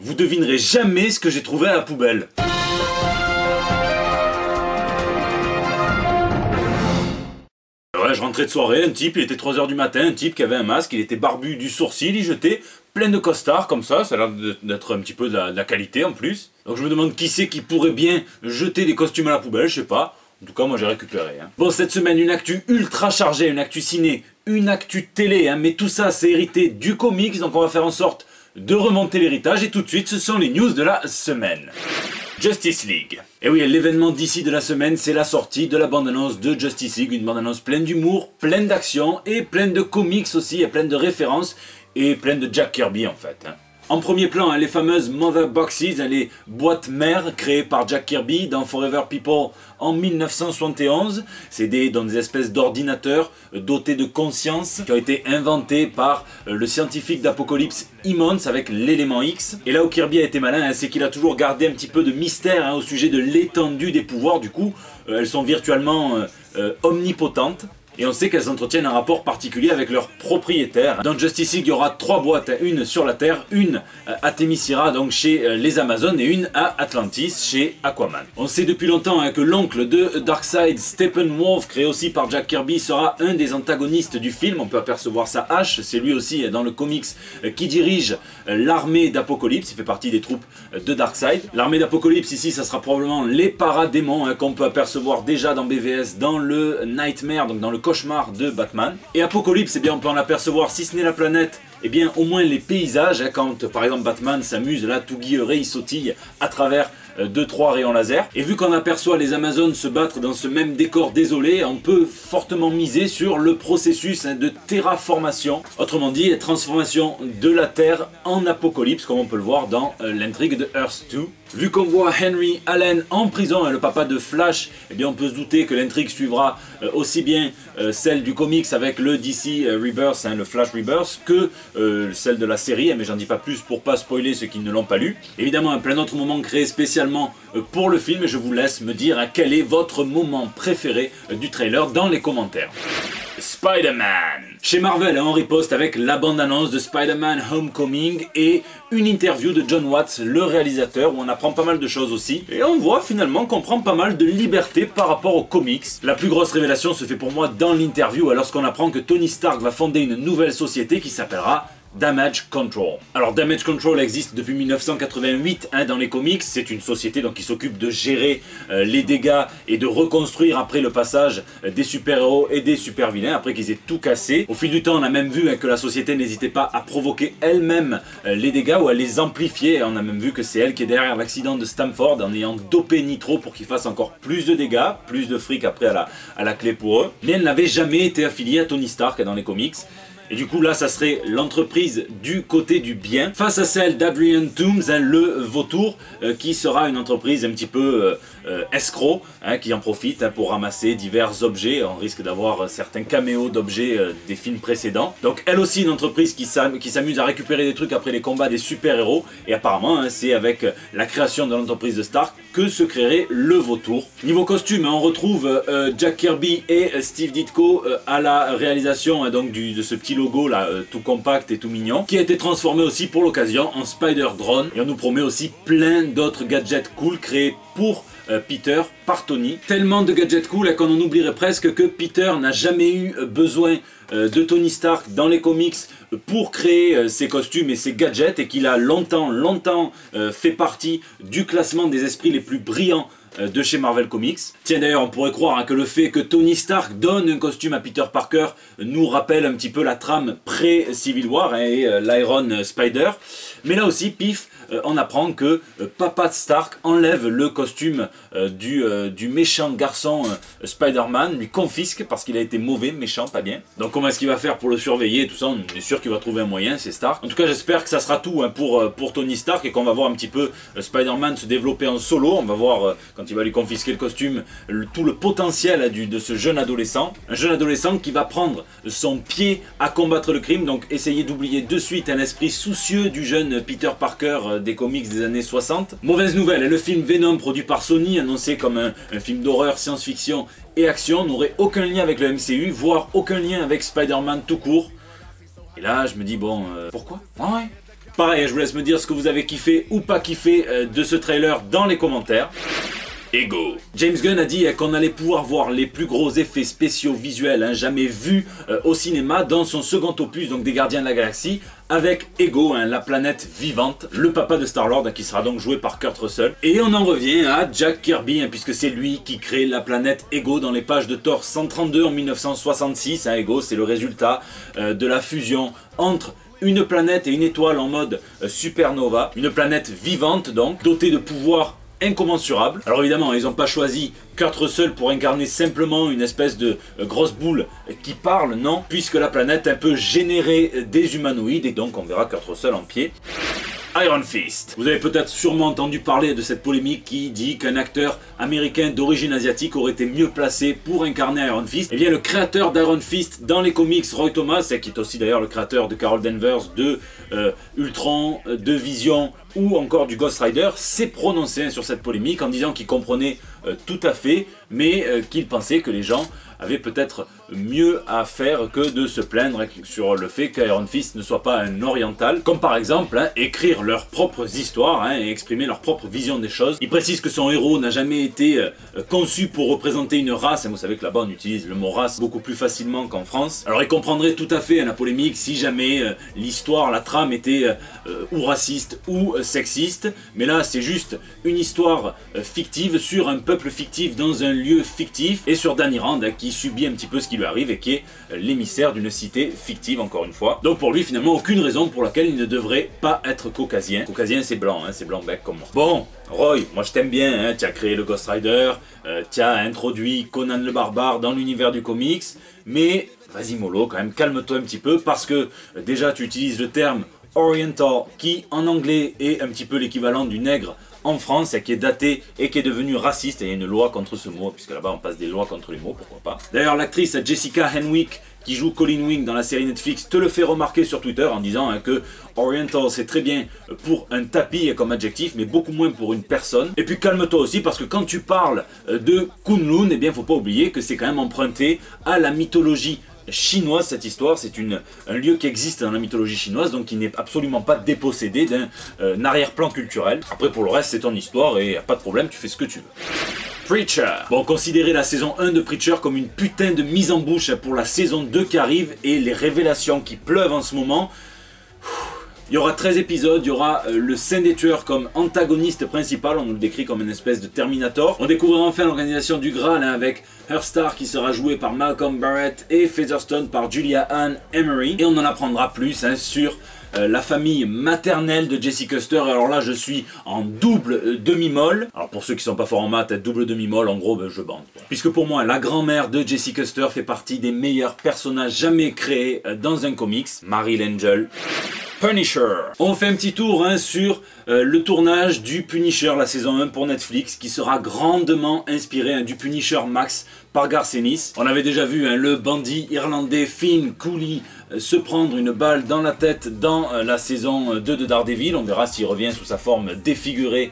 Vous devinerez jamais ce que j'ai trouvé à la poubelle. Ouais, je rentrais de soirée, un type, il était 3 h du matin, un type qui avait un masque, il était barbu du sourcil, il jetait plein de costards comme ça a l'air d'être un petit peu de la qualité en plus. Donc je me demande qui c'est qui pourrait bien jeter des costumes à la poubelle, je sais pas. En tout cas, moi j'ai récupéré. Bon, cette semaine, une actu ultra chargée, une actu ciné, une actu télé, mais tout ça c'est hérité du comics, donc on va faire en sorte de remonter l'héritage, et tout de suite, ce sont les news de la semaine. Justice League. Et oui, l'événement d'ici de la semaine, c'est la sortie de la bande-annonce de Justice League, une bande-annonce pleine d'humour, pleine d'action, et pleine de comics aussi, et pleine de références, et pleine de Jack Kirby en fait. En premier plan, les fameuses Mother Boxes, les boîtes mères créées par Jack Kirby dans Forever People en 1971. C'est dans des espèces d'ordinateurs dotés de conscience qui ont été inventés par le scientifique d'Apocalypse Immense avec l'élément X. Et là où Kirby a été malin, c'est qu'il a toujours gardé un petit peu de mystère au sujet de l'étendue des pouvoirs. Du coup, elles sont virtuellement omnipotentes. Et on sait qu'elles entretiennent un rapport particulier avec leurs propriétaires. Dans Justice League, il y aura 3 boîtes, une sur la Terre, une à Themyscira, donc chez les Amazones, et une à Atlantis, chez Aquaman. On sait depuis longtemps que l'oncle de Darkseid, Steppenwolf, créé aussi par Jack Kirby, sera un des antagonistes du film. On peut apercevoir sa hache, c'est lui aussi dans le comics qui dirige l'armée d'Apocalypse, il fait partie des troupes de Darkseid. L'armée d'Apocalypse ici, ça sera probablement les paradémons qu'on peut apercevoir déjà dans BVS, dans le Nightmare, donc dans le cauchemar de Batman. Et Apocalypse, eh bien, on peut en apercevoir, si ce n'est la planète, eh bien au moins les paysages, quand par exemple Batman s'amuse, là tout guilleret, il sautille à travers 2-3 rayons laser. Et vu qu'on aperçoit les Amazones se battre dans ce même décor désolé, on peut fortement miser sur le processus de terraformation, autrement dit transformation de la Terre en apocalypse, comme on peut le voir dans l'intrigue de Earth 2. Vu qu'on voit Henry Allen en prison, le papa de Flash, eh bien on peut se douter que l'intrigue suivra aussi bien celle du comics avec le DC Rebirth, le Flash Rebirth, que celle de la série, mais j'en dis pas plus pour pas spoiler ceux qui ne l'ont pas lu. Évidemment, plein d'autres moments créés spécialement pour le film, et je vous laisse me dire quel est votre moment préféré du trailer dans les commentaires. Spider-Man. Chez Marvel, on riposte avec la bande-annonce de Spider-Man Homecoming et une interview de John Watts, le réalisateur, où on apprend pas mal de choses aussi. Et on voit finalement qu'on prend pas mal de liberté par rapport aux comics. La plus grosse révélation se fait pour moi dans l'interview, lorsqu'on apprend que Tony Stark va fonder une nouvelle société qui s'appellera Damage Control. Alors Damage Control existe depuis 1988 dans les comics, c'est une société donc qui s'occupe de gérer les dégâts et de reconstruire après le passage des super-héros et des super-vilains après qu'ils aient tout cassé. Au fil du temps, on a même vu que la société n'hésitait pas à provoquer elle-même les dégâts ou à les amplifier. On a même vu que c'est elle qui est derrière l'accident de Stamford en ayant dopé Nitro pour qu'il fasse encore plus de dégâts, plus de fric après à la clé pour eux. Mais elle n'avait jamais été affiliée à Tony Stark dans les comics. Et du coup là ça serait l'entreprise du côté du bien face à celle d'Adrian Toomes, le vautour, qui sera une entreprise un petit peu escroc, qui en profite pour ramasser divers objets. On risque d'avoir certains caméos d'objets des films précédents. Donc elle aussi une entreprise qui s'amuse à récupérer des trucs après les combats des super-héros. Et apparemment c'est avec la création de l'entreprise de Stark que se créerait le vautour. Niveau costume, on retrouve Jack Kirby et Steve Ditko à la réalisation donc de ce petit logo là, tout compact et tout mignon, qui a été transformé aussi pour l'occasion en Spider-Drone. Et on nous promet aussi plein d'autres gadgets cool créés pour Peter par Tony. Tellement de gadgets cool qu'on en oublierait presque que Peter n'a jamais eu besoin de Tony Stark dans les comics pour créer ses costumes et ses gadgets, et qu'il a longtemps fait partie du classement des esprits les plus brillants de chez Marvel Comics. Tiens, d'ailleurs, on pourrait croire que le fait que Tony Stark donne un costume à Peter Parker nous rappelle un petit peu la trame pré-Civil War et l'Iron Spider. Mais là aussi, pif, on apprend que Papa Stark enlève le costume du méchant garçon Spider-Man, lui confisque parce qu'il a été mauvais, méchant, pas bien. Donc comment est-ce qu'il va faire pour le surveiller et tout ça? On est sûr qu'il va trouver un moyen, c'est Stark. En tout cas, j'espère que ça sera tout pour Tony Stark, et qu'on va voir un petit peu Spider-Man se développer en solo. On va voir, quand il va lui confisquer le costume, tout le potentiel de ce jeune adolescent. Un jeune adolescent qui va prendre son pied à combattre le crime, donc essayer d'oublier de suite un esprit soucieux du jeune Peter Parker des comics des années 60. Mauvaise nouvelle, le film Venom produit par Sony, annoncé comme un film d'horreur, science-fiction et action, n'aurait aucun lien avec le MCU, voire aucun lien avec Spider-Man tout court. Et là je me dis bon, pourquoi? Ah ouais. Pareil, je vous laisse me dire ce que vous avez kiffé ou pas kiffé de ce trailer dans les commentaires. Ego. James Gunn a dit qu'on allait pouvoir voir les plus gros effets spéciaux visuels jamais vus au cinéma dans son second opus, donc des Gardiens de la Galaxie, avec Ego, la planète vivante, le papa de Star-Lord, qui sera donc joué par Kurt Russell. Et on en revient à Jack Kirby, puisque c'est lui qui crée la planète Ego dans les pages de Thor 132 en 1966. Ego, c'est le résultat de la fusion entre une planète et une étoile en mode supernova, une planète vivante donc, dotée de pouvoirs incommensurable. Alors évidemment, ils n'ont pas choisi Kurt Russell pour incarner simplement une espèce de grosse boule qui parle, non, puisque la planète peut générer des humanoïdes et donc on verra Kurt Russell en pied. Iron Fist. Vous avez peut-être sûrement entendu parler de cette polémique qui dit qu'un acteur américain d'origine asiatique aurait été mieux placé pour incarner Iron Fist. Eh bien, le créateur d'Iron Fist dans les comics, Roy Thomas, qui est aussi d'ailleurs le créateur de Carol Danvers, de Ultron, de Vision ou encore du Ghost Rider, s'est prononcé sur cette polémique en disant qu'il comprenait tout à fait, mais qu'il pensait que les gens avaient peut-être mieux à faire que de se plaindre sur le fait qu'Iron Fist ne soit pas un oriental, comme par exemple écrire leurs propres histoires et exprimer leur propre vision des choses. Il précise que son héros n'a jamais été conçu pour représenter une race, vous savez que là-bas on utilise le mot race beaucoup plus facilement qu'en France. Alors il comprendrait tout à fait la polémique si jamais l'histoire, la trame était ou raciste ou sexiste, mais là c'est juste une histoire fictive sur un peuple fictif dans un lieu fictif et sur Danny Rand qui subit un petit peu ce qui lui arrive et qui est l'émissaire d'une cité fictive encore une fois. Donc pour lui finalement aucune raison pour laquelle il ne devrait pas être caucasien. Caucasien c'est blanc, c'est blanc bec comme moi. Bon, Roy, moi je t'aime bien, tu as créé le Ghost Rider, tu as introduit Conan le Barbare dans l'univers du comics, mais vas-y mollo quand même, calme-toi un petit peu parce que déjà tu utilises le terme Oriental qui en anglais est un petit peu l'équivalent du nègre en France, qui est daté et qui est devenu raciste, et il y a une loi contre ce mot, puisque là-bas on passe des lois contre les mots, pourquoi pas. D'ailleurs l'actrice Jessica Henwick, qui joue Colleen Wing dans la série Netflix, te le fait remarquer sur Twitter en disant que Oriental c'est très bien pour un tapis comme adjectif, mais beaucoup moins pour une personne. Et puis calme-toi aussi, parce que quand tu parles de Kunlun, eh bien faut pas oublier que c'est quand même emprunté à la mythologie chinoise. Cette histoire, c'est un lieu qui existe dans la mythologie chinoise, donc qui n'est absolument pas dépossédé d'un arrière-plan culturel. Après pour le reste c'est ton histoire et pas de problème, tu fais ce que tu veux. Preacher. Bon, considérez la saison 1 de Preacher comme une putain de mise en bouche pour la saison 2 qui arrive et les révélations qui pleuvent en ce moment. Il y aura 13 épisodes, il y aura le Saint des Tueurs comme antagoniste principal, on nous le décrit comme une espèce de Terminator. On découvrira enfin l'organisation du Graal avec Herstar qui sera joué par Malcolm Barrett et Featherstone par Julia Ann Emery. Et on en apprendra plus sur la famille maternelle de Jesse Custer. Alors là je suis en double demi-molle. Alors pour ceux qui sont pas forts en maths, double demi-molle en gros je bande. Puisque pour moi la grand-mère de Jesse Custer fait partie des meilleurs personnages jamais créés dans un comics. Mary L'Angel. Punisher. On fait un petit tour sur le tournage du Punisher, la saison 1 pour Netflix, qui sera grandement inspiré du Punisher Max par Garth Ennis. On avait déjà vu le bandit irlandais Finn Cooley se prendre une balle dans la tête dans la saison 2 de Daredevil. On verra s'il revient sous sa forme défigurée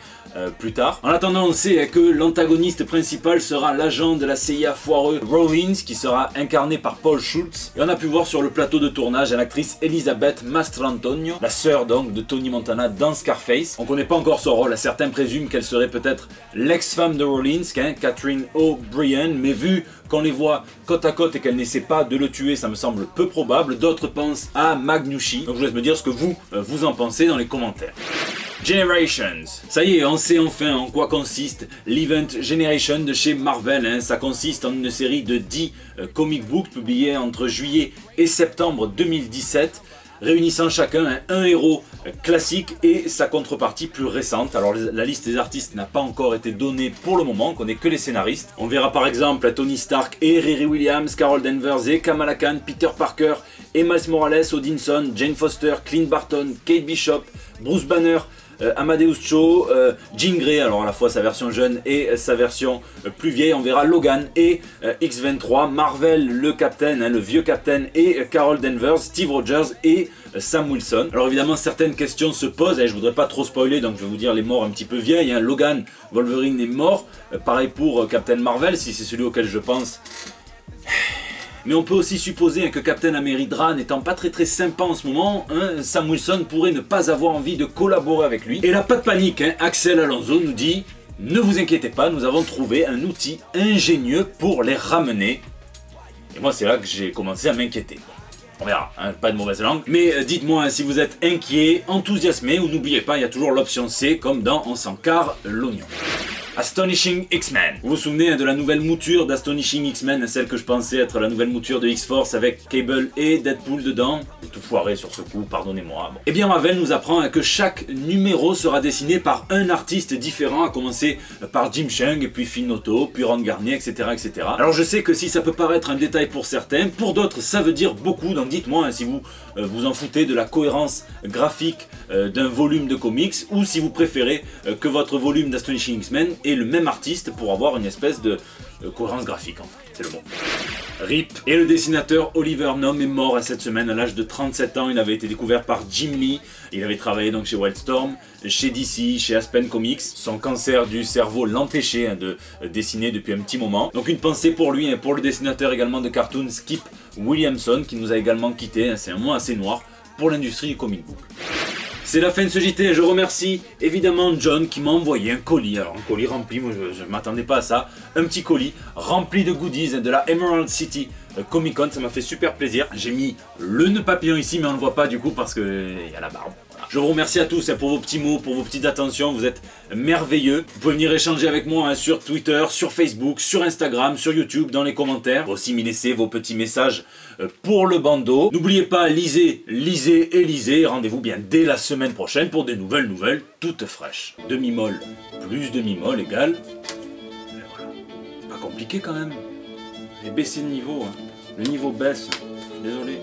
plus tard. En attendant, on sait que l'antagoniste principal sera l'agent de la CIA foireux Rollins, qui sera incarné par Paul Schultz. Et on a pu voir sur le plateau de tournage l'actrice Elizabeth Mastrantonio, la sœur donc de Tony Montana dans Scarface. On connaît pas encore son rôle, certains présument qu'elle serait peut-être l'ex-femme de Rollins, Catherine O'Brien, mais vu qu'on les voit côte à côte et qu'elle n'essaie pas de le tuer, ça me semble peu probable. D'autres pensent à Magnucci. Donc je vous laisse me dire ce que vous en pensez dans les commentaires. Generations. Ça y est, on sait enfin en quoi consiste l'Event Generation de chez Marvel. Ça consiste en une série de 10 comic books publiés entre juillet et septembre 2017, réunissant chacun un héros classique et sa contrepartie plus récente. Alors la liste des artistes n'a pas encore été donnée pour le moment, on connaît que les scénaristes. On verra par exemple Tony Stark et Riri Williams, Carol Danvers et Kamala Khan, Peter Parker et Miles Morales, Odinson, Jane Foster, Clint Barton, Kate Bishop, Bruce Banner, Amadeus Cho, Jean Grey, alors à la fois sa version jeune et sa version plus vieille. On verra Logan et X-23, Marvel le Captain, le vieux Captain, et Carol Danvers, Steve Rogers et Sam Wilson. Alors évidemment certaines questions se posent, et je voudrais pas trop spoiler donc je vais vous dire les morts un petit peu vieilles. Logan, Wolverine est mort, pareil pour Captain Marvel si c'est celui auquel je pense. Mais on peut aussi supposer que Captain America n'étant pas très sympa en ce moment, Sam Wilson pourrait ne pas avoir envie de collaborer avec lui. Et là, pas de panique, Axel Alonso nous dit « Ne vous inquiétez pas, nous avons trouvé un outil ingénieux pour les ramener. » Et moi, c'est là que j'ai commencé à m'inquiéter. On verra, pas de mauvaise langue. Mais dites-moi si vous êtes inquiet, enthousiasmé, ou n'oubliez pas, il y a toujours l'option C, comme dans On s'en carre l'oignon. Astonishing X-Men. Vous vous souvenez de la nouvelle mouture d'Astonishing X-Men, celle que je pensais être la nouvelle mouture de X-Force avec Cable et Deadpool dedans. J'ai tout foiré sur ce coup, pardonnez-moi. Bon. Eh bien Marvel nous apprend que chaque numéro sera dessiné par un artiste différent, à commencer par Jim Cheung, et puis Phil Noto, puis Ron Garnier, etc., etc. Alors je sais que si ça peut paraître un détail pour certains, pour d'autres ça veut dire beaucoup, donc dites-moi si vous vous en foutez de la cohérence graphique d'un volume de comics, ou si vous préférez que votre volume d'Astonishing X-Men ait le même artiste pour avoir une espèce de cohérence graphique, enfin, c'est le mot. RIP. Et le dessinateur Oliver Nome est mort cette semaine à l'âge de 37 ans. Il avait été découvert par Jim Lee. Il avait travaillé donc chez Wildstorm, chez DC, chez Aspen Comics. Son cancer du cerveau l'empêchait de dessiner depuis un petit moment. Donc une pensée pour lui et pour le dessinateur également de cartoon Skip Williamson qui nous a également quitté. C'est un mois assez noir pour l'industrie du comic book. C'est la fin de ce JT, je remercie évidemment John qui m'a envoyé un colis, alors un colis rempli, moi je ne m'attendais pas à ça, un petit colis rempli de goodies de la Emerald City Comic Con, ça m'a fait super plaisir. J'ai mis le nœud papillon ici mais on ne le voit pas du coup parce qu'il y a la barbe. Voilà. Je vous remercie à tous pour vos petits mots, pour vos petites attentions, vous êtes merveilleux. Vous pouvez venir échanger avec moi sur Twitter, sur Facebook, sur Instagram, sur YouTube, dans les commentaires. Vous pouvez aussi m'y laisser vos petits messages pour le bandeau. N'oubliez pas, lisez, lisez et lisez. Rendez-vous bien dès la semaine prochaine pour des nouvelles toutes fraîches. Demi-molle plus demi-molle égale... Et voilà. C'est pas compliqué quand même. J'ai baissé le niveau. Le niveau baisse. Je suis désolé.